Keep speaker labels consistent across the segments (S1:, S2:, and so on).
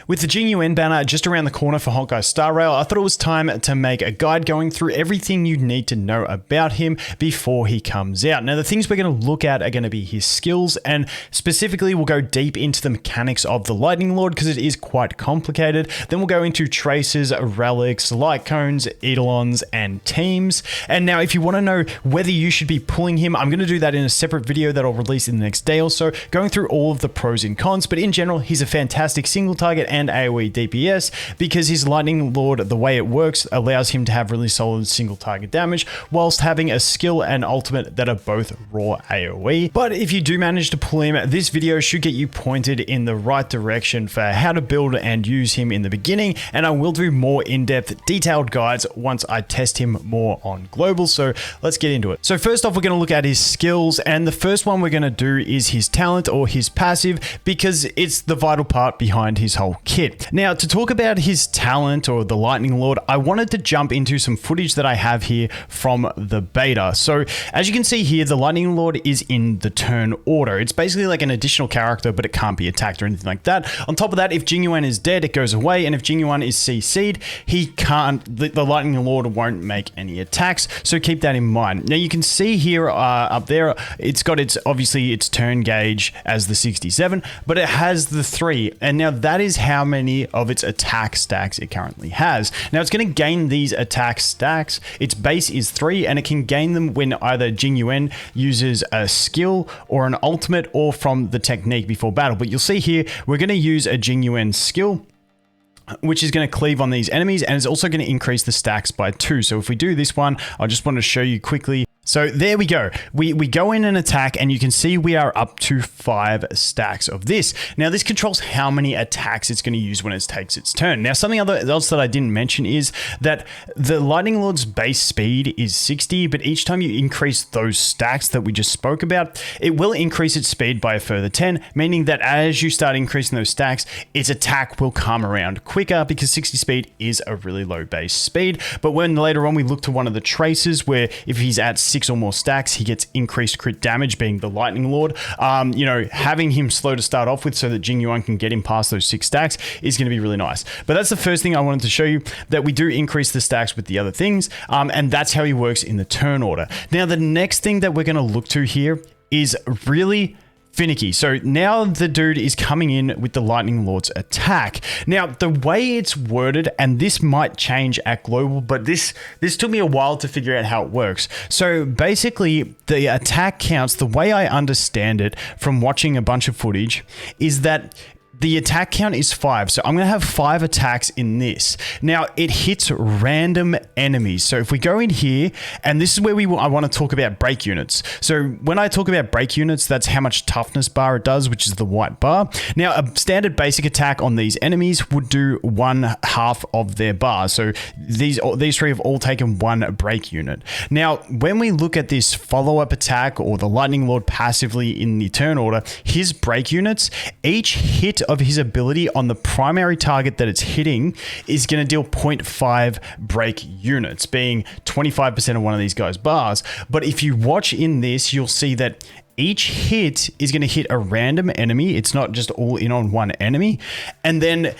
S1: With the JING YUAN banner just around the corner for Honkai Star Rail, I thought it was time to make a guide going through everything you need to know about him before he comes out. Now, the things we're going to look at are going to be his skills, and specifically we'll go deep into the mechanics of the Lightning Lord because it is quite complicated. Then we'll go into traces, relics, light cones, Eidolons, and teams. And now if you want to know whether you should be pulling him, I'm going to do that in a separate video that I'll release in the next day or so, going through all of the pros and cons. But in general, he's a fantastic single target and AoE DPS because his Lightning Lord, the way it works, allows him to have really solid single target damage whilst having a skill and ultimate that are both raw AoE. But if you do manage to pull him, this video should get you pointed in the right direction for how to build and use him in the beginning, and I will do more in-depth detailed guides once I test him more on global. So let's get into it. So first off, we're going to look at his skills, and the first one we're going to do is his talent or his passive because it's the vital part behind his whole kit. Now, to talk about his talent or the Lightning Lord, I wanted to jump into some footage that I have here from the beta. So as you can see here, the Lightning Lord is in the turn order. It's basically like an additional character, but it can't be attacked or anything like that. On top of that, if JING YUAN is dead, it goes away, and if JING YUAN is CC'd, he can't, the Lightning Lord won't make any attacks, so keep that in mind. Now you can see here up there, it's got obviously its turn gauge as the 67, but it has the 3, and now that is how many of its attack stacks it currently has. Now it's going to gain these attack stacks. Its base is 3, and it can gain them when either JING YUAN uses a skill or an ultimate or from the technique before battle. But you'll see here, we're going to use a JING YUAN skill, which is going to cleave on these enemies, and it's also going to increase the stacks by 2. So if we do this one, I just want to show you quickly. So there we go. We go in and attack, and you can see we are up to 5 stacks of this. Now this controls how many attacks it's going to use when it takes its turn. Now something else that I didn't mention is that the Lightning Lord's base speed is 60, but each time you increase those stacks that we just spoke about, it will increase its speed by a further 10, meaning that as you start increasing those stacks, its attack will come around quicker because 60 speed is a really low base speed. But when later on we look to one of the traces where if he's at 6 or more stacks, he gets increased crit damage, being the Lightning Lord. You know, having him slow to start off with so that JING YUAN can get him past those 6 stacks is going to be really nice. But that's the first thing I wanted to show you, that we do increase the stacks with the other things, and that's how he works in the turn order. Now, the next thing that we're going to look to here is really finicky. So now the dude is coming in with the Lightning Lord's attack. Now, the way it's worded, and this might change at global, but this took me a while to figure out how it works. So basically, the attack counts, the way I understand it from watching a bunch of footage, is that the attack count is 5. So I'm going to have 5 attacks in this. Now it hits random enemies. So if we go in here, and this is where I want to talk about break units. So when I talk about break units, that's how much toughness bar it does, which is the white bar. Now a standard basic attack on these enemies would do 1/2 of their bar. So these 3 have all taken 1 break unit. Now when we look at this follow-up attack or the Lightning Lord passively in the turn order, his break units, each hit of his ability on the primary target that it's hitting is going to deal 0.5 break units, being 25% of one of these guys' bars. But if you watch in this, you'll see that each hit is going to hit a random enemy. It's not just all in on one enemy. And then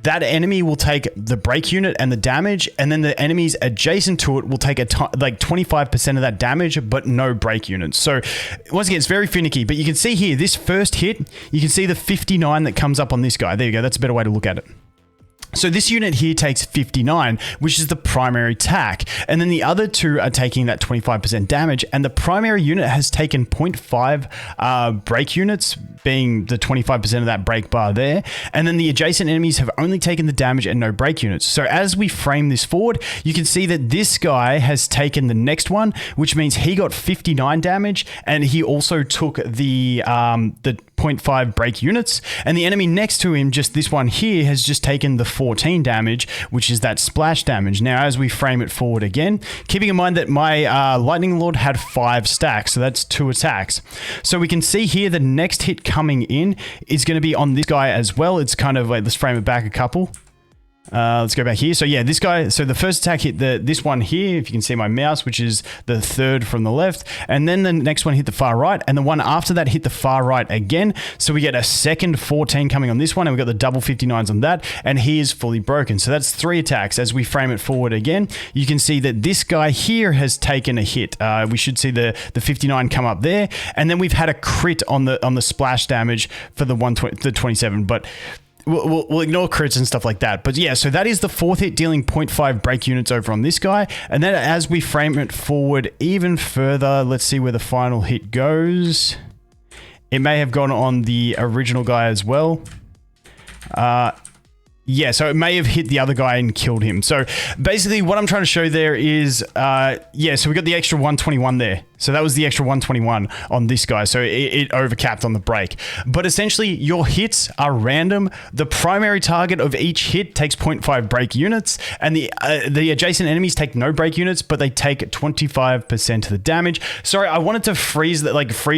S1: that enemy will take the break unit and the damage, and then the enemies adjacent to it will take like 25% of that damage, but no break units. So once again, it's very finicky, but you can see here, this first hit, you can see the 59 that comes up on this guy. There you go. That's a better way to look at it. So this unit here takes 59, which is the primary attack. And then the other 2 are taking that 25% damage. And the primary unit has taken 0.5 break units, being the 25% of that break bar there. And then the adjacent enemies have only taken the damage and no break units. So as we frame this forward, you can see that this guy has taken the next one, which means he got 59 damage. And he also took the 0.5 break units. And the enemy next to him, just this one here, has just taken the 14 damage, which is that splash damage. Now, as we frame it forward again, keeping in mind that my Lightning Lord had 5 stacks, so that's 2 attacks. So we can see here the next hit coming in is going to be on this guy as well. It's kind of like, let's frame it back a couple. Let's go back here. So yeah, this guy, so the first attack hit this one here, if you can see my mouse, which is the third from the left. And then the next one hit the far right. And the one after that hit the far right again. So we get a second 14 coming on this one. And we've got the double 59s on that. And he is fully broken. So that's 3 attacks. As we frame it forward again, you can see that this guy here has taken a hit. We should see the 59 come up there. And then we've had a crit on the splash damage for the 27. But we'll ignore crits and stuff like that. But yeah, so that is the 4th hit, dealing 0.5 break units over on this guy. And then as we frame it forward even further, let's see where the final hit goes. It may have gone on the original guy as well. Yeah, so it may have hit the other guy and killed him. So basically what I'm trying to show there is, yeah, so we got the extra 121 there. So that was the extra 121 on this guy. So it overcapped on the break. But essentially, your hits are random. The primary target of each hit takes 0.5 break units, and the adjacent enemies take no break units, but they take 25% of the damage. Sorry, I wanted to freeze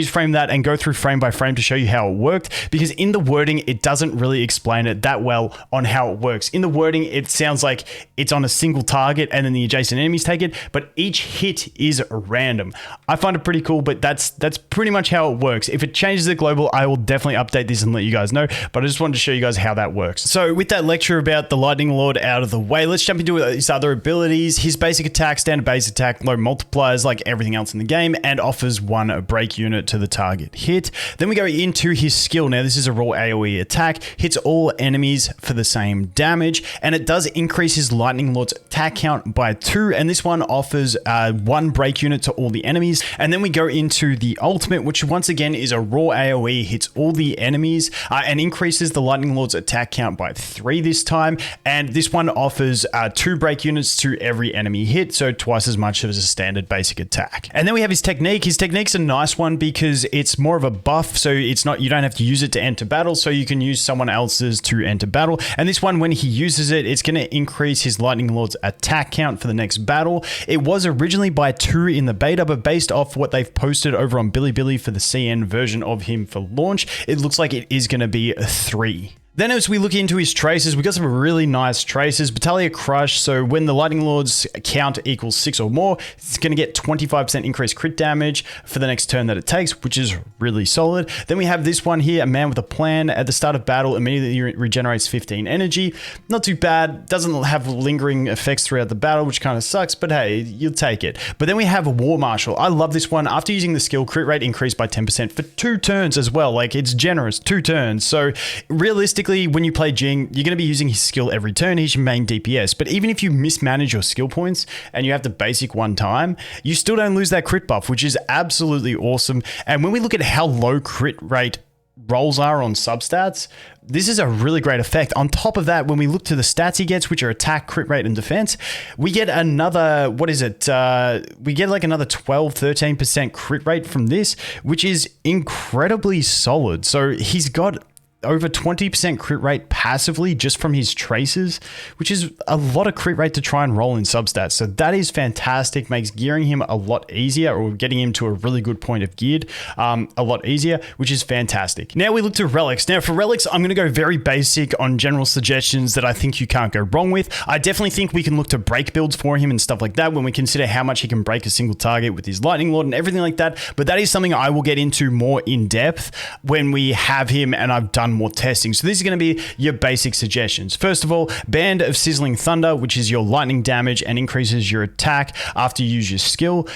S1: frame that and go through frame by frame to show you how it worked, because in the wording, it doesn't really explain it that well on how it works. In the wording, it sounds like it's on a single target and then the adjacent enemies take it, but each hit is random. I find it pretty cool, but that's pretty much how it works. If it changes the global, I will definitely update this and let you guys know, but I just wanted to show you guys how that works. So with that lecture about the Lightning Lord out of the way, let's jump into his other abilities. His basic attack, standard base attack, low multipliers like everything else in the game, and offers 1 break unit to the target hit. Then we go into his skill. Now this is a raw AoE attack, hits all enemies for the same damage, and it does increase his Lightning Lord's attack count by 2, and this one offers 1 break unit to all the enemies. And then we go into the ultimate, which once again is a raw AoE, hits all the enemies, and increases the Lightning Lord's attack count by 3 this time. And this one offers 2 break units to every enemy hit, so twice as much as a standard basic attack. And then we have his technique. His technique's a nice one because it's more of a buff, so it's not, you don't have to use it to enter battle, so you can use someone else's to enter battle. And this one, when he uses it, it's going to increase his Lightning Lord's attack count for the next battle. It was originally by 2 in the beta, but based off what they've posted over on Bilibili for the CN version of him for launch, it looks like it is going to be a 3. Then as we look into his traces, we got some really nice traces. Battalion Crush, so when the Lightning Lord's count equals 6 or more, it's going to get 25% increased crit damage for the next turn that it takes, which is really solid. Then we have this one here, a man with a plan. At the start of battle, immediately regenerates 15 energy. Not too bad. Doesn't have lingering effects throughout the battle, which kind of sucks, but hey, you'll take it. But then we have a War Marshal. I love this one. After using the skill, crit rate increased by 10% for 2 turns as well. Like, it's generous, 2 turns. So realistically, when you play Jing, you're going to be using his skill every turn. He's your main DPS. But even if you mismanage your skill points and you have the basic one time, you still don't lose that crit buff, which is absolutely awesome. And when we look at how low crit rate rolls are on substats, this is a really great effect. On top of that, when we look to the stats he gets, which are attack, crit rate, and defense, we get another, what is it? We get like another 12, 13% crit rate from this, which is incredibly solid. So he's got over 20% crit rate passively just from his traces, which is a lot of crit rate to try and roll in substats. So that is fantastic, makes gearing him a lot easier, or getting him to a really good point of geared a lot easier, which is fantastic. Now we look to Relics. Now for Relics, I'm going to go very basic on general suggestions that I think you can't go wrong with. I definitely think we can look to break builds for him and stuff like that when we consider how much he can break a single target with his Lightning Lord and everything like that. But that is something I will get into more in depth when we have him and I've done more testing. So this is going to be your basic suggestions. First of all, Band of Sizzling Thunder, which is your lightning damage and increases your attack after you use your skill.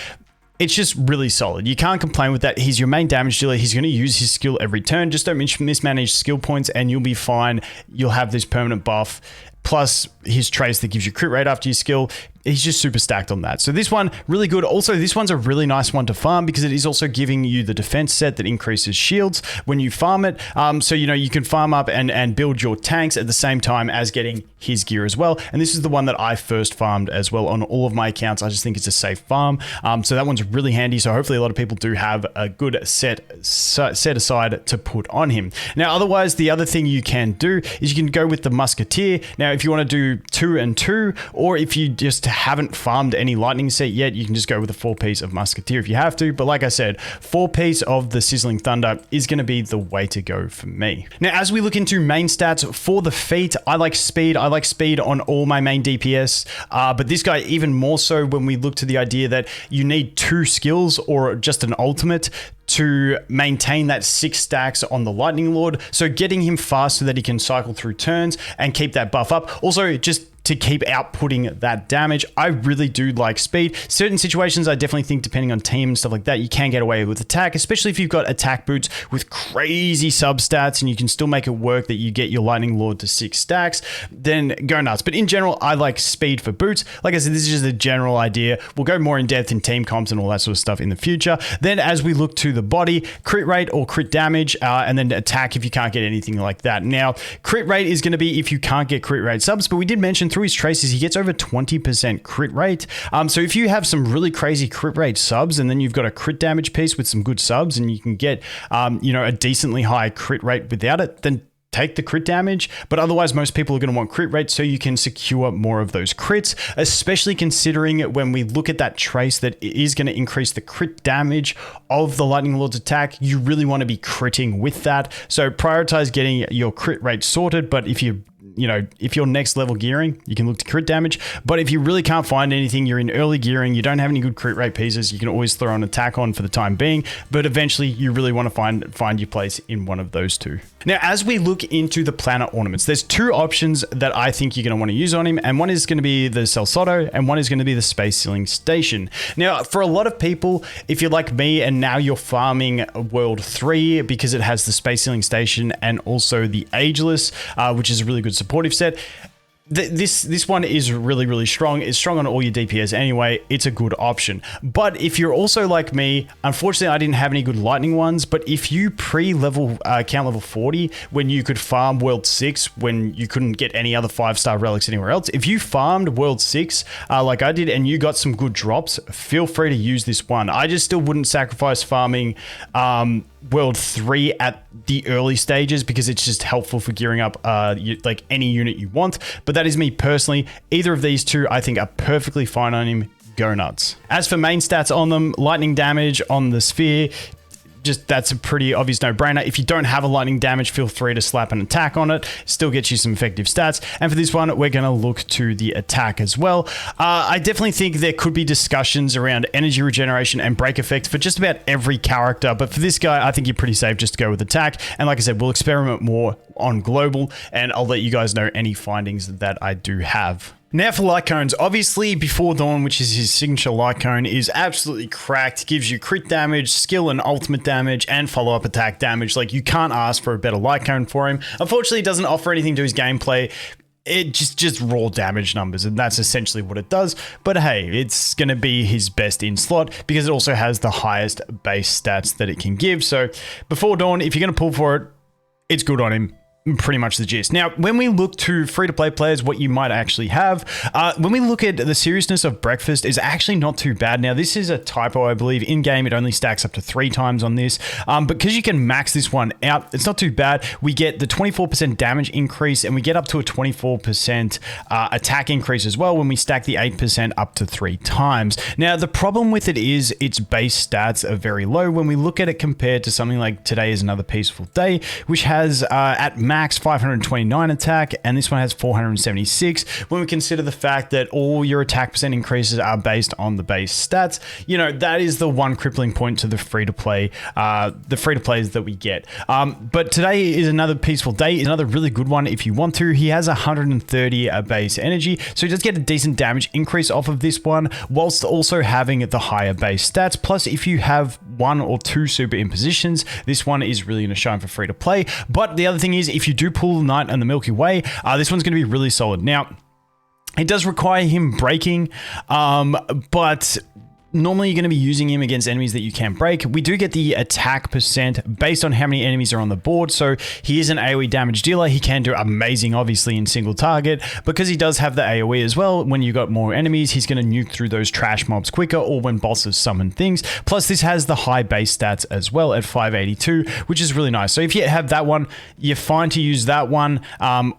S1: It's just really solid. You can't complain with that. He's your main damage dealer. He's going to use his skill every turn. Just don't mismanage skill points and you'll be fine. You'll have this permanent buff. Plus his trace that gives you crit rate after your skill. He's just super stacked on that. So this one, really good. Also, this one's a really nice one to farm because it is also giving you the defense set that increases shields when you farm it. So, you know, you can farm up and build your tanks at the same time as getting his gear as well. And this is the one that I first farmed as well on all of my accounts. I just think it's a safe farm. So that one's really handy. So hopefully a lot of people do have a good set aside to put on him. Now, otherwise, the other thing you can do is you can go with the Musketeer. Now, Now, if you want to do 2 and 2, or if you just haven't farmed any lightning set yet, you can just go with a 4-piece of Musketeer if you have to. But like I said, 4-piece of the Sizzling Thunder is going to be the way to go for me. Now, as we look into main stats for the feat, I like speed. I like speed on all my main DPS, but this guy even more so when we look to the idea that you need 2 skills or just an ultimate to maintain that 6 stacks on the Lightning Lord. So getting him fast so that he can cycle through turns and keep that buff up. Also, just to keep outputting that damage. I really do like speed. Certain situations, I definitely think, depending on team and stuff like that, you can get away with attack, especially if you've got attack boots with crazy substats and you can still make it work that you get your Lightning Lord to 6 stacks, then go nuts. But in general, I like speed for boots. Like I said, this is just a general idea. We'll go more in depth in team comps and all that sort of stuff in the future. Then as we look to the body, crit rate or crit damage, and then attack if you can't get anything like that. Now, crit rate is going to be if you can't get crit rate subs, but we did mention through his traces, he gets over 20% crit rate. So if you have some really crazy crit rate subs and then you've got a crit damage piece with some good subs and you can get, a decently high crit rate without it, then take the crit damage. But otherwise, most people are going to want crit rate so you can secure more of those crits, especially considering when we look at that trace that is going to increase the crit damage of the Lightning Lord's attack. You really want to be critting with that. So prioritize getting your crit rate sorted. But if you're next level gearing, you can look to crit damage. But if you really can't find anything, you're in early gearing, you don't have any good crit rate pieces, you can always throw an attack on for the time being. But eventually, you really want to find your place in one of those 2. Now, as we look into the planet ornaments, there's 2 options that I think you're going to want to use on him. And one is going to be the Celsoto and one is going to be the Space Ceiling Station. Now, for a lot of people, if you're like me and now you're farming World 3 because it has the Space Ceiling Station and also the Ageless, which is a really good supportive set. This one is really, really strong. It's strong on all your DPS anyway. It's a good option. But if you're also like me, unfortunately, I didn't have any good lightning ones. But if you pre-level count level 40, when you could farm World 6, when you couldn't get any other 5-star relics anywhere else, if you farmed World 6 like I did and you got some good drops, feel free to use this one. I just still wouldn't sacrifice farming World 3 at the early stages because it's just helpful for gearing up like any unit you want. But that is me personally. Either of these 2 I think are perfectly fine on him. Go nuts. As for main stats on them, lightning damage on the sphere, just that's a pretty obvious no-brainer. If you don't have a lightning damage, feel free to slap an attack on it. Still gets you some effective stats. And for this one, we're going to look to the attack as well. I definitely think there could be discussions around energy regeneration and break effect for just about every character. But for this guy, I think you're pretty safe just to go with attack. And like I said, we'll experiment more on global, and I'll let you guys know any findings that I do have. Now for light cones, obviously Before Dawn, which is his signature light cone, is absolutely cracked. Gives you crit damage, skill and ultimate damage, and follow-up attack damage. Like, you can't ask for a better light cone for him. Unfortunately, it doesn't offer anything to his gameplay. It just raw damage numbers, and that's essentially what it does. But hey, it's going to be his best in slot because it also has the highest base stats that it can give. So Before Dawn, if you're going to pull for it, it's good on him. Pretty much the gist. Now, when we look to free-to-play players, what you might actually have, when we look at the seriousness of breakfast, is actually not too bad. Now, this is a typo, I believe. In-game, it only stacks up to 3 times on this. But because you can max this one out, it's not too bad. We get the 24% damage increase, and we get up to a 24% attack increase as well when we stack the 8% up to 3 times. Now, the problem with it is its base stats are very low when we look at it compared to something like Today is Another Peaceful Day, which has at max 529 attack, and this one has 476. When we consider the fact that all your attack percent increases are based on the base stats, that is the one crippling point to the free-to-play, the free-to-plays that we get. But Today is Another Peaceful Day is another really good one if you want to. He has 130 base energy, so he does get a decent damage increase off of this one, whilst also having the higher base stats. Plus, if you have 1 or 2 super impositions, this one is really going to shine for free-to-play. But the other thing is, if you do pull the Night and the Milky Way, this one's going to be really solid. Now, it does require him breaking, but Normally, you're going to be using him against enemies that you can break. We do get the attack percent based on how many enemies are on the board. So he is an AoE damage dealer. He can do amazing, obviously, in single target. Because he does have the AoE as well, when you got more enemies, he's going to nuke through those trash mobs quicker or when bosses summon things. Plus, this has the high base stats as well at 582, which is really nice. So if you have that one, you're fine to use that one.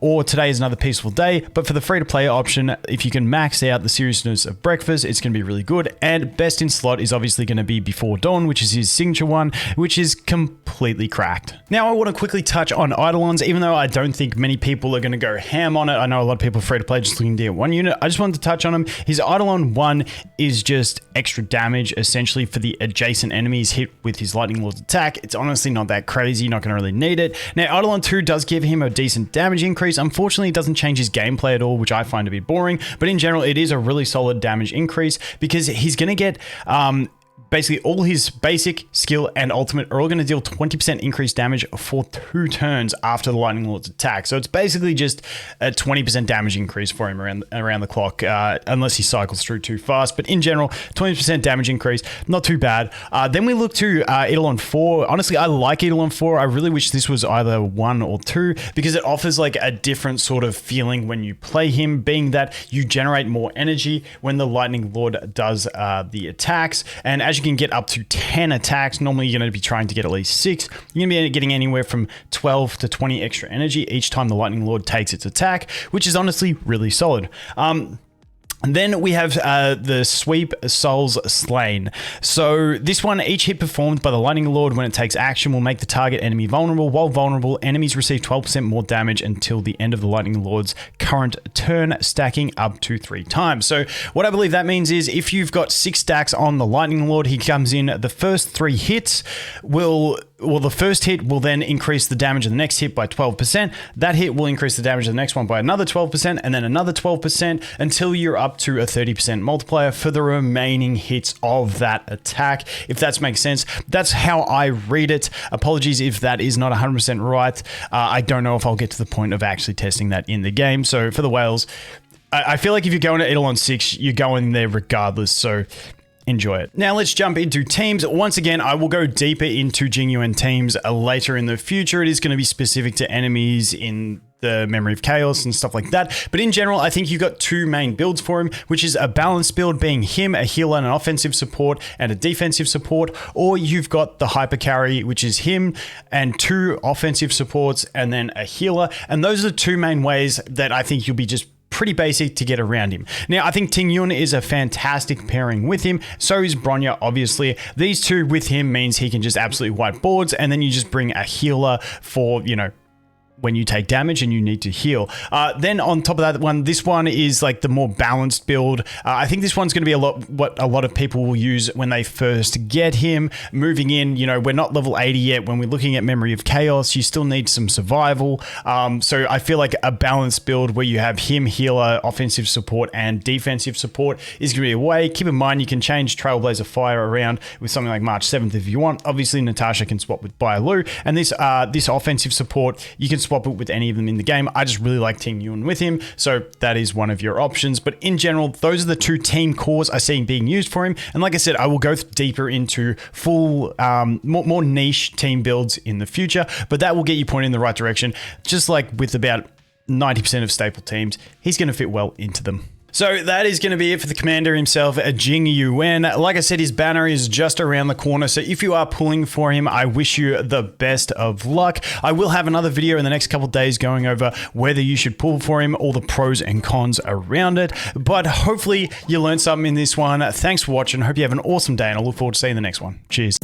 S1: Or today is another peaceful day. But for the free-to-play option, if you can max out the seriousness of breakfast, it's going to be really good. And best in slot is obviously going to be Before Dawn, which is his signature one, which is completely cracked. Now, I want to quickly touch on Eidolons, even though I don't think many people are going to go ham on it. I know a lot of people are free to play just looking to get one unit. I just wanted to touch on him. His Eidolon 1 is just extra damage, essentially, for the adjacent enemies hit with his Lightning Lord's attack. It's honestly not that crazy. You're not going to really need it. Now, Eidolon 2 does give him a decent damage increase. Unfortunately, it doesn't change his gameplay at all, which I find to be boring. But in general, it is a really solid damage increase because he's going to get basically all his basic, skill, and ultimate are all going to deal 20% increased damage for 2 turns after the Lightning Lord's attack. So it's basically just a 20% damage increase for him around the clock, unless he cycles through too fast. But in general, 20% damage increase, not too bad. Then we look to Eidolon 4. Honestly, I like Eidolon 4. I really wish this was either 1 or 2 because it offers like a different sort of feeling when you play him, being that you generate more energy when the Lightning Lord does the attacks. And as you can get up to 10 attacks. Normally, you're going to be trying to get at least 6. You're going to be getting anywhere from 12 to 20 extra energy each time the Lightning Lord takes its attack, which is honestly really solid. And then we have the Sweep Souls Slain. So this one, each hit performed by the Lightning Lord when it takes action will make the target enemy vulnerable. While vulnerable, enemies receive 12% more damage until the end of the Lightning Lord's current turn, stacking up to 3 times. So what I believe that means is if you've got 6 stacks on the Lightning Lord, he comes in, the first 3 hits the first hit will then increase the damage of the next hit by 12%. That hit will increase the damage of the next one by another 12%, and then another 12% until you're up to a 30% multiplier for the remaining hits of that attack, if that makes sense. That's how I read it. Apologies if that is not 100% right. I don't know if I'll get to the point of actually testing that in the game. So for the whales, I feel like if you're going to Eidolon 6, you're going there regardless. So enjoy it. Now let's jump into teams. Once again, I will go deeper into Jing Yuan teams later in the future. It is going to be specific to enemies in the Memory of Chaos and stuff like that. But in general, I think you've got 2 main builds for him, which is a balanced build being him, a healer and an offensive support and a defensive support, or you've got the hyper carry, which is him and 2 offensive supports and then a healer. And those are the 2 main ways that I think you'll be just pretty basic to get around him. Now, I think Jing Yuan is a fantastic pairing with him. So is Bronya, obviously. These 2 with him means he can just absolutely wipe boards, and then you just bring a healer for, you know, when you take damage and you need to heal. Then on top of that one, this one is like the more balanced build. I think this one's going to be what a lot of people will use when they first get him. Moving in, you know, we're not level 80 yet. When we're looking at Memory of Chaos, you still need some survival. So I feel like a balanced build where you have him, healer, offensive support, and defensive support is going to be a way. Keep in mind, you can change Trailblazer Fire around with something like March 7th if you want. Obviously, Natasha can swap with Bailu, and this offensive support, you can swap it with any of them in the game. I just really like Jing Yuan with him, so that is one of your options. But in general, those are the 2 team cores I see being used for him. And like I said, I will go deeper into full, more niche team builds in the future, but that will get you pointed in the right direction. Just like with about 90% of staple teams, he's going to fit well into them. So that is going to be it for the commander himself, Jing Yuan. Like I said, his banner is just around the corner. So if you are pulling for him, I wish you the best of luck. I will have another video in the next couple of days going over whether you should pull for him, all the pros and cons around it. But hopefully you learned something in this one. Thanks for watching. Hope you have an awesome day, and I look forward to seeing the next one. Cheers.